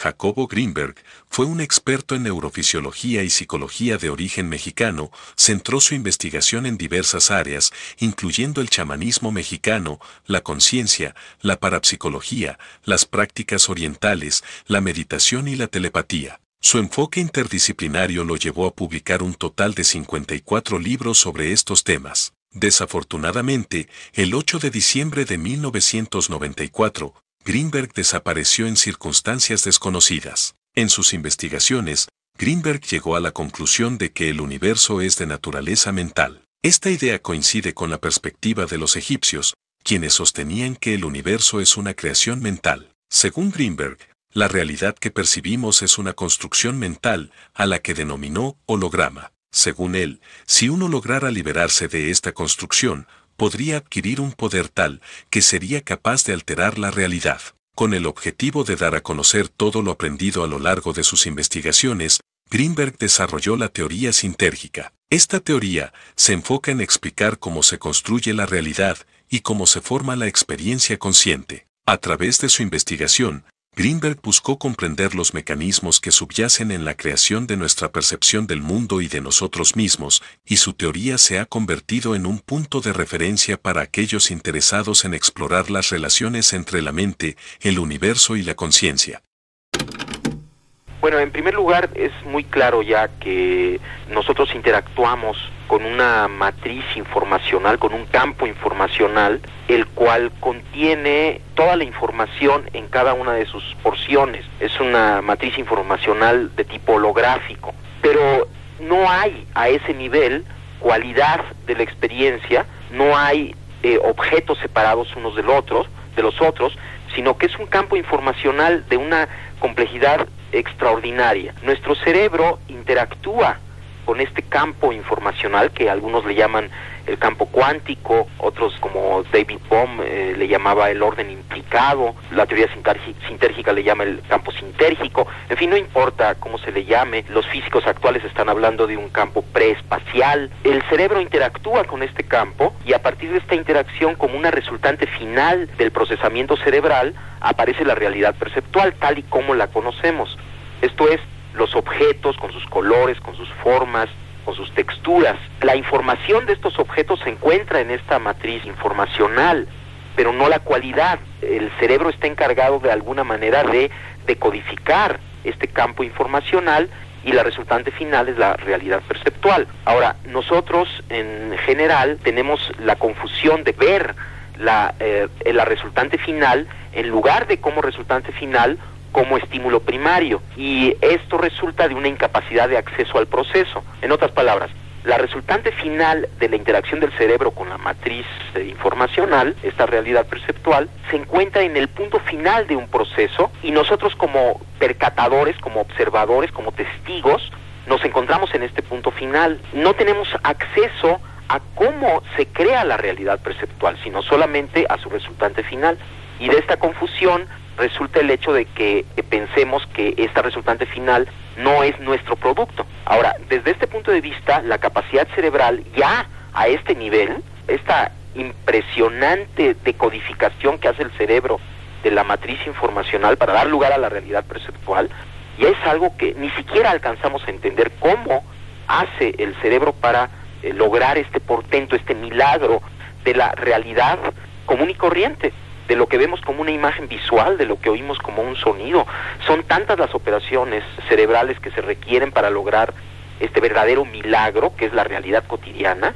Jacobo Greenberg fue un experto en neurofisiología y psicología de origen mexicano, centró su investigación en diversas áreas, incluyendo el chamanismo mexicano, la conciencia, la parapsicología, las prácticas orientales, la meditación y la telepatía. Su enfoque interdisciplinario lo llevó a publicar un total de 54 libros sobre estos temas. Desafortunadamente, el 8 de diciembre de 1994, Greenberg desapareció en circunstancias desconocidas. En sus investigaciones, Greenberg llegó a la conclusión de que el universo es de naturaleza mental. Esta idea coincide con la perspectiva de los egipcios, quienes sostenían que el universo es una creación mental. Según Greenberg, la realidad que percibimos es una construcción mental, a la que denominó holograma. Según él, si uno lograra liberarse de esta construcción, podría adquirir un poder tal que sería capaz de alterar la realidad. Con el objetivo de dar a conocer todo lo aprendido a lo largo de sus investigaciones, Greenberg desarrolló la teoría sintérgica. Esta teoría se enfoca en explicar cómo se construye la realidad y cómo se forma la experiencia consciente. A través de su investigación, Greenberg buscó comprender los mecanismos que subyacen en la creación de nuestra percepción del mundo y de nosotros mismos, y su teoría se ha convertido en un punto de referencia para aquellos interesados en explorar las relaciones entre la mente, el universo y la conciencia. Bueno, en primer lugar, es muy claro ya que nosotros interactuamos con una matriz informacional, con un campo informacional, el cual contiene toda la información en cada una de sus porciones. Es una matriz informacional de tipo holográfico, pero no hay a ese nivel cualidad de la experiencia, no hay objetos separados unos de los otros, sino que es un campo informacional de una complejidad extraordinaria. Nuestro cerebro interactúa con este campo informacional que algunos le llaman el campo cuántico, otros como David Bohm le llamaba el orden implicado, la teoría sintérgica le llama el campo sintérgico, en fin, no importa cómo se le llame, los físicos actuales están hablando de un campo preespacial. El cerebro interactúa con este campo y a partir de esta interacción, como una resultante final del procesamiento cerebral, aparece la realidad perceptual tal y como la conocemos. Esto es, los objetos con sus colores, con sus formas, con sus texturas. La información de estos objetos se encuentra en esta matriz informacional, pero no la cualidad. El cerebro está encargado de alguna manera de decodificar este campo informacional y la resultante final es la realidad perceptual. Ahora, nosotros en general tenemos la confusión de ver la resultante final en lugar de como resultante final como estímulo primario, y esto resulta de una incapacidad de acceso al proceso. En otras palabras, la resultante final de la interacción del cerebro con la matriz informacional, esta realidad perceptual, se encuentra en el punto final de un proceso y nosotros como percatadores, como observadores, como testigos, nos encontramos en este punto final. No tenemos acceso a cómo se crea la realidad perceptual, sino solamente a su resultante final. Y de esta confusión resulta el hecho de que pensemos que esta resultante final no es nuestro producto. Ahora, desde este punto de vista, la capacidad cerebral ya a este nivel, esta impresionante decodificación que hace el cerebro de la matriz informacional para dar lugar a la realidad perceptual, ya es algo que ni siquiera alcanzamos a entender cómo hace el cerebro para lograr este portento, este milagro de la realidad común y corriente, de lo que vemos como una imagen visual, de lo que oímos como un sonido. Son tantas las operaciones cerebrales que se requieren para lograr este verdadero milagro, que es la realidad cotidiana,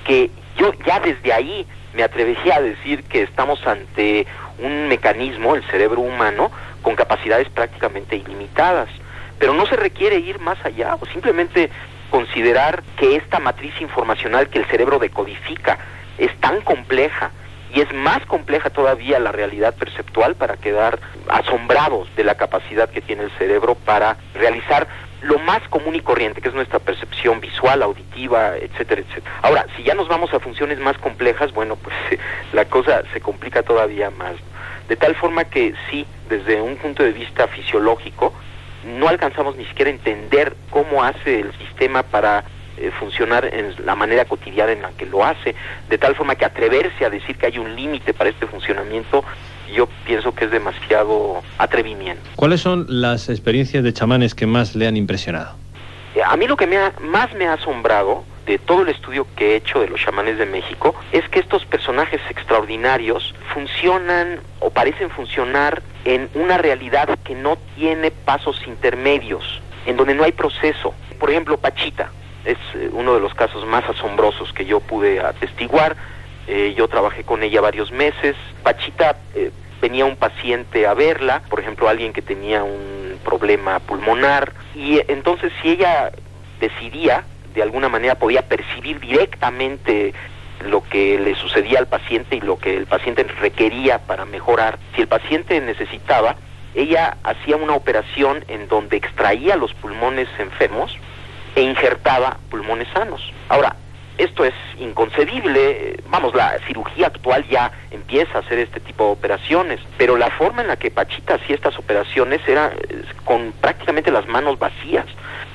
que yo ya desde ahí me atrevería a decir que estamos ante un mecanismo, el cerebro humano, con capacidades prácticamente ilimitadas. Pero no se requiere ir más allá, o simplemente considerar que esta matriz informacional que el cerebro decodifica es tan compleja, y es más compleja todavía la realidad perceptual, para quedar asombrados de la capacidad que tiene el cerebro para realizar lo más común y corriente, que es nuestra percepción visual, auditiva, etcétera, etcétera. Ahora, si ya nos vamos a funciones más complejas, bueno, pues la cosa se complica todavía más. De tal forma que sí, desde un punto de vista fisiológico, no alcanzamos ni siquiera a entender cómo hace el sistema para funcionar en la manera cotidiana en la que lo hace, de tal forma que atreverse a decir que hay un límite para este funcionamiento Yo pienso que es demasiado atrevimiento. ¿Cuáles son las experiencias de chamanes que más le han impresionado? A mí lo que más me ha asombrado de todo el estudio que he hecho de los chamanes de México es que estos personajes extraordinarios funcionan o parecen funcionar en una realidad que no tiene pasos intermedios, en donde no hay proceso. Por ejemplo, Pachita es uno de los casos más asombrosos que yo pude atestiguar. Yo trabajé con ella varios meses. Pachita venía un paciente a verla, por ejemplo, alguien que tenía un problema pulmonar, y entonces si ella decidía, de alguna manera podía percibir directamente lo que le sucedía al paciente y lo que el paciente requería para mejorar. Si el paciente necesitaba, ella hacía una operación en donde extraía los pulmones enfermos e injertaba pulmones sanos. Ahora, esto es inconcebible, la cirugía actual ya empieza a hacer este tipo de operaciones, pero la forma en la que Pachita hacía estas operaciones era con prácticamente las manos vacías.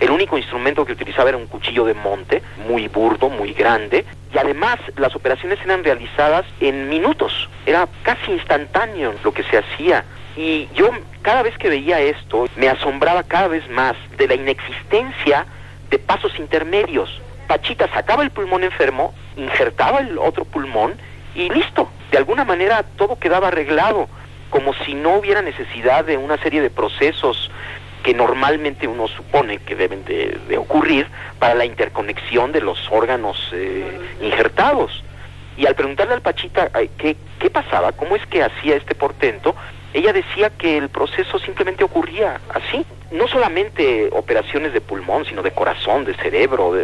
El único instrumento que utilizaba era un cuchillo de monte, muy burdo, muy grande, y además las operaciones eran realizadas en minutos, era casi instantáneo lo que se hacía. Y yo cada vez que veía esto me asombraba cada vez más de la inexistencia de pasos intermedios. Pachita sacaba el pulmón enfermo, injertaba el otro pulmón y listo. De alguna manera todo quedaba arreglado, como si no hubiera necesidad de una serie de procesos que normalmente uno supone que deben de ocurrir para la interconexión de los órganos injertados. Y al preguntarle al Pachita qué pasaba, cómo es que hacía este portento, ella decía que el proceso simplemente ocurría así. No solamente operaciones de pulmón, sino de corazón, de cerebro,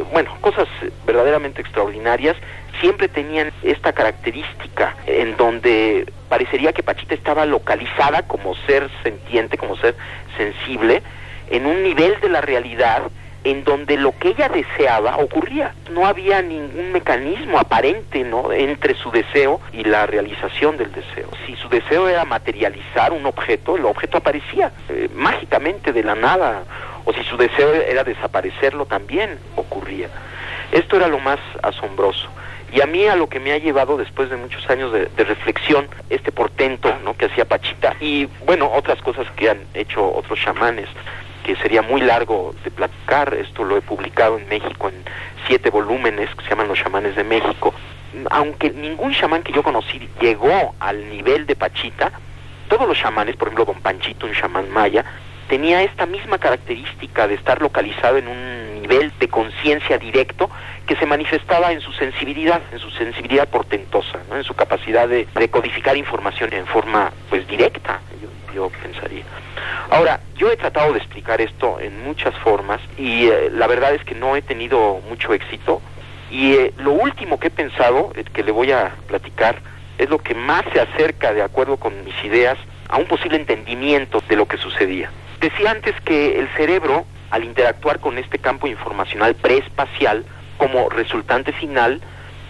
cosas verdaderamente extraordinarias, siempre tenían esta característica en donde parecería que Pachita estaba localizada como ser sentiente, como ser sensible, en un nivel de la realidad en donde lo que ella deseaba ocurría. No había ningún mecanismo aparente, ¿no?, entre su deseo y la realización del deseo. Si su deseo era materializar un objeto, el objeto aparecía mágicamente de la nada, o si su deseo era desaparecerlo, también ocurría. Esto era lo más asombroso. Y a mí a lo que me ha llevado después de muchos años de reflexión, este portento, ¿no?, que hacía Pachita, y otras cosas que han hecho otros chamanes, que sería muy largo de platicar. Esto lo he publicado en México en 7 volúmenes que se llaman Los Chamanes de México. Aunque ningún chamán que yo conocí llegó al nivel de Pachita, todos los chamanes, por ejemplo Don Panchito, un chamán maya, tenía esta misma característica de estar localizado en un nivel de conciencia directo que se manifestaba en su sensibilidad portentosa, ¿no?, en su capacidad de codificar información en forma directa, yo pensaría. Ahora, yo he tratado de explicar esto en muchas formas y la verdad es que no he tenido mucho éxito, y lo último que he pensado, que le voy a platicar, es lo que más se acerca, de acuerdo con mis ideas, a un posible entendimiento de lo que sucedía. Decía antes que el cerebro, al interactuar con este campo informacional preespacial, como resultante final,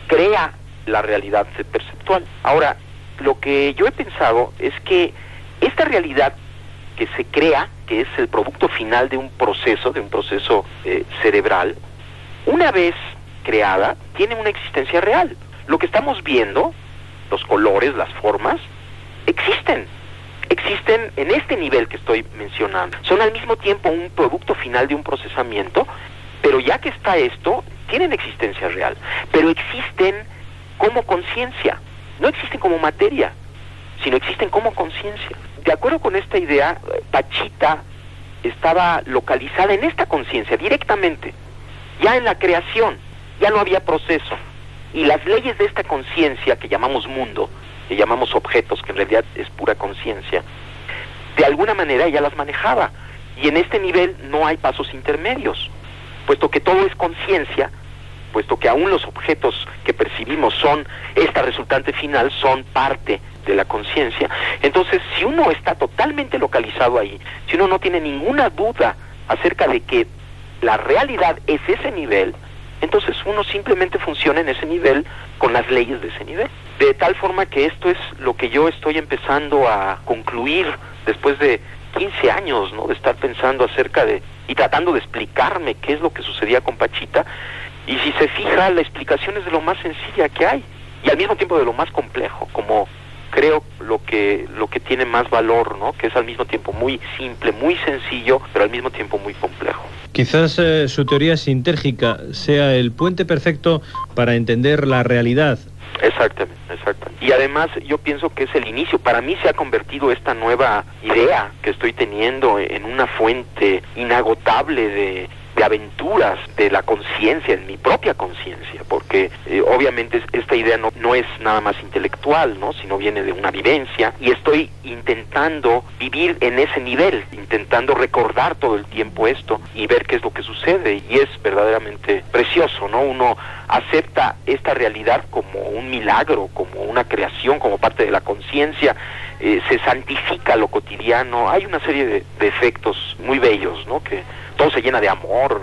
crea la realidad perceptual. Ahora, lo que yo he pensado es que esta realidad que se crea, que es el producto final de un proceso cerebral, una vez creada, tiene una existencia real. Lo que estamos viendo, los colores, las formas, existen en este nivel que estoy mencionando. Son al mismo tiempo un producto final de un procesamiento, pero ya que está esto, tienen existencia real, pero existen como conciencia, no existen como materia, sino existen como conciencia. De acuerdo con esta idea, Pachita estaba localizada en esta conciencia directamente, ya en la creación, ya no había proceso, y las leyes de esta conciencia que llamamos mundo, que llamamos objetos, que en realidad es pura conciencia, de alguna manera ella las manejaba, y en este nivel no hay pasos intermedios, puesto que todo es conciencia, puesto que aún los objetos que percibimos son, esta resultante final, son parte de la conciencia. Entonces, si uno está totalmente localizado ahí, si uno no tiene ninguna duda acerca de que la realidad es ese nivel, entonces uno simplemente funciona en ese nivel con las leyes de ese nivel. De tal forma que esto es lo que yo estoy empezando a concluir después de 15 años, ¿no?, de estar pensando acerca de, y tratando de explicarme qué es lo que sucedía con Pachita. Y si se fija, la explicación es de lo más sencilla que hay, y al mismo tiempo de lo más complejo, como creo lo que tiene más valor, ¿no? Que es al mismo tiempo muy simple, muy sencillo, pero al mismo tiempo muy complejo. Quizás su teoría sintérgica sea el puente perfecto para entender la realidad. Exactamente. Y además yo pienso que es el inicio. Para mí se ha convertido esta nueva idea que estoy teniendo en una fuente inagotable de aventuras de la conciencia, en mi propia conciencia, porque obviamente esta idea no es nada más intelectual, ¿no? Sino viene de una vivencia, y estoy intentando vivir en ese nivel, intentando recordar todo el tiempo esto y ver qué es lo que sucede, y es verdaderamente precioso, ¿no? Uno acepta esta realidad como un milagro, como una creación, como parte de la conciencia, se santifica lo cotidiano, hay una serie de efectos muy bellos, ¿no? Que todo se llena de amor,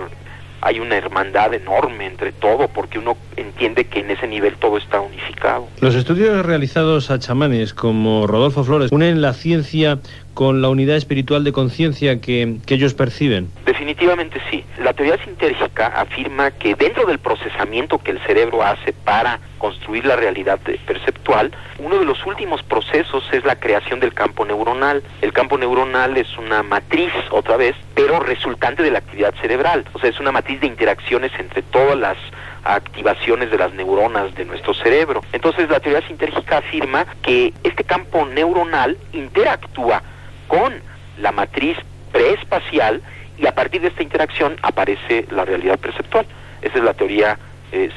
hay una hermandad enorme entre todo, porque uno entiende que en ese nivel todo está unificado. Los estudios realizados a chamanes como Rodolfo Flores unen la ciencia con la unidad espiritual de conciencia que ellos perciben. Definitivamente sí. La teoría sintérgica afirma que dentro del procesamiento que el cerebro hace para construir la realidad perceptual, uno de los últimos procesos es la creación del campo neuronal. El campo neuronal es una matriz, otra vez, pero resultante de la actividad cerebral. O sea, es una matriz de interacciones entre todas las activaciones de las neuronas de nuestro cerebro. Entonces la teoría sintérgica afirma que este campo neuronal interactúa con la matriz preespacial, y a partir de esta interacción aparece la realidad perceptual. Esa es la teoría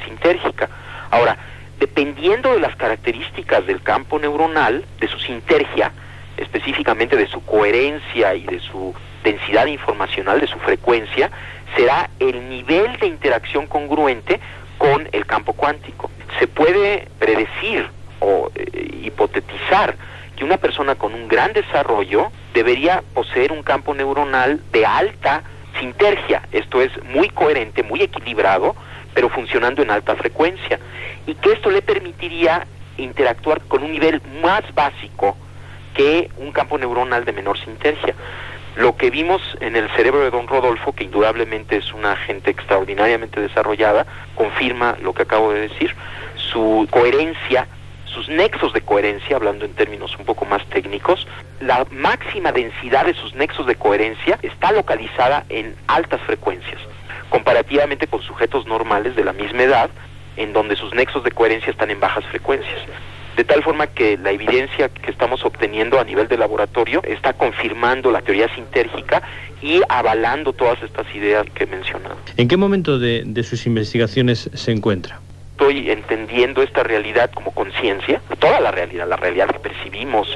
sintérgica. Ahora, dependiendo de las características del campo neuronal, de su sintergia, específicamente de su coherencia y de su densidad informacional, de su frecuencia, será el nivel de interacción congruente con el campo cuántico. Se puede predecir o hipotetizar que una persona con un gran desarrollo debería poseer un campo neuronal de alta sintergia, esto es, muy coherente, muy equilibrado, pero funcionando en alta frecuencia, y que esto le permitiría interactuar con un nivel más básico que un campo neuronal de menor sintergia. Lo que vimos en el cerebro de don Rodolfo, que indudablemente es una gente extraordinariamente desarrollada, confirma lo que acabo de decir. Su coherencia, sus nexos de coherencia, hablando en términos un poco más técnicos, la máxima densidad de sus nexos de coherencia está localizada en altas frecuencias, comparativamente con sujetos normales de la misma edad, en donde sus nexos de coherencia están en bajas frecuencias. De tal forma que la evidencia que estamos obteniendo a nivel de laboratorio está confirmando la teoría sintérgica y avalando todas estas ideas que he mencionado. ¿En qué momento de sus investigaciones se encuentra? Estoy entendiendo esta realidad como conciencia, toda la realidad que percibimos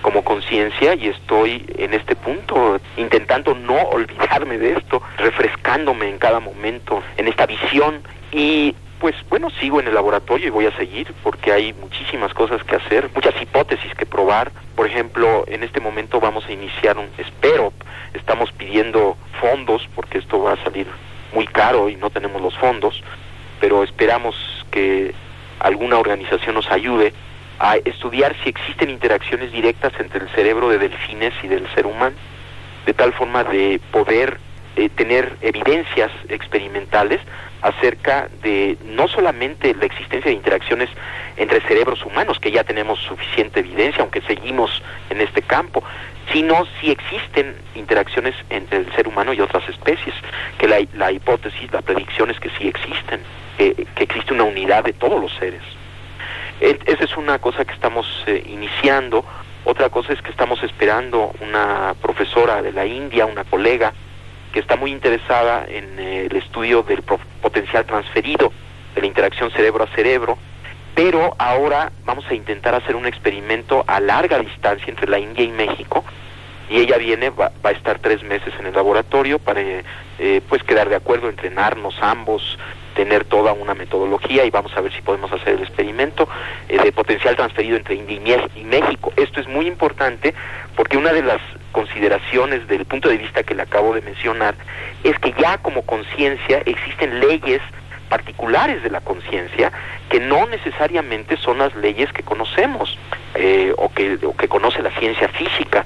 como conciencia, y estoy en este punto intentando no olvidarme de esto, refrescándome en cada momento en esta visión. Y pues bueno, sigo en el laboratorio y voy a seguir porque hay muchísimas cosas que hacer, muchas hipótesis que probar. Por ejemplo, en este momento vamos a iniciar estamos pidiendo fondos porque esto va a salir muy caro y no tenemos los fondos, pero esperamos que alguna organización nos ayude a estudiar si existen interacciones directas entre el cerebro de delfines y del ser humano, de tal forma de poder tener evidencias experimentales acerca de no solamente la existencia de interacciones entre cerebros humanos, que ya tenemos suficiente evidencia, aunque seguimos en este campo, sino si existen interacciones entre el ser humano y otras especies, que la hipótesis, la predicción es que sí existen, que existe una unidad de todos los seres. Esa es una cosa que estamos iniciando. Otra cosa es que estamos esperando una profesora de la India, una colega, que está muy interesada en el estudio del potencial transferido, de la interacción cerebro a cerebro, pero ahora vamos a intentar hacer un experimento a larga distancia entre la India y México, y ella va a estar 3 meses en el laboratorio para pues quedar de acuerdo, entrenarnos ambos, tener toda una metodología, y vamos a ver si podemos hacer el experimento de potencial transferido entre India y México. Esto es muy importante porque una de las consideraciones del punto de vista que le acabo de mencionar es que ya como conciencia existen leyes particulares de la conciencia que no necesariamente son las leyes que conocemos o que conoce la ciencia física.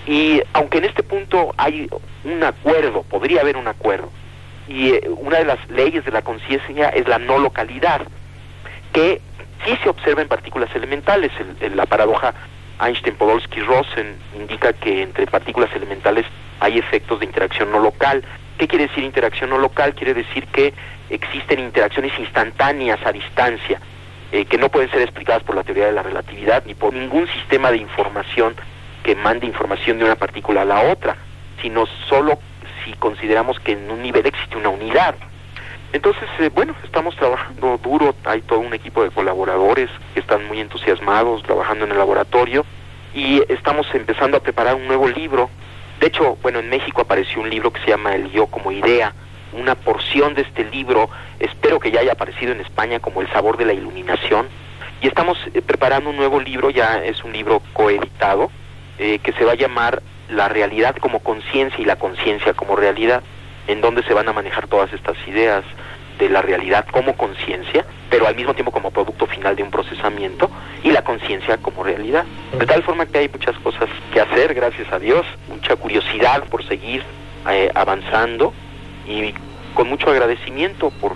Y aunque en este punto hay un acuerdo, podría haber un acuerdo, y una de las leyes de la conciencia es la no localidad, que sí se observa en partículas elementales. La paradoja Einstein-Podolsky-Rosen indica que entre partículas elementales hay efectos de interacción no local. ¿Qué quiere decir interacción no local? Quiere decir que existen interacciones instantáneas a distancia, que no pueden ser explicadas por la teoría de la relatividad ni por ningún sistema de información que mande información de una partícula a la otra, sino solo si consideramos que en un nivel existe una unidad. Entonces, estamos trabajando duro, hay todo un equipo de colaboradores que están muy entusiasmados trabajando en el laboratorio y estamos empezando a preparar un nuevo libro. De hecho, en México apareció un libro que se llama El Yo como Idea. Una porción de este libro, espero que ya haya aparecido en España como El Sabor de la Iluminación. Y estamos preparando un nuevo libro, ya es un libro coeditado, que se va a llamar La realidad como conciencia y la conciencia como realidad, en donde se van a manejar todas estas ideas de la realidad como conciencia, pero al mismo tiempo como producto final de un procesamiento, y la conciencia como realidad. De tal forma que hay muchas cosas que hacer, gracias a Dios, mucha curiosidad por seguir avanzando, y con mucho agradecimiento por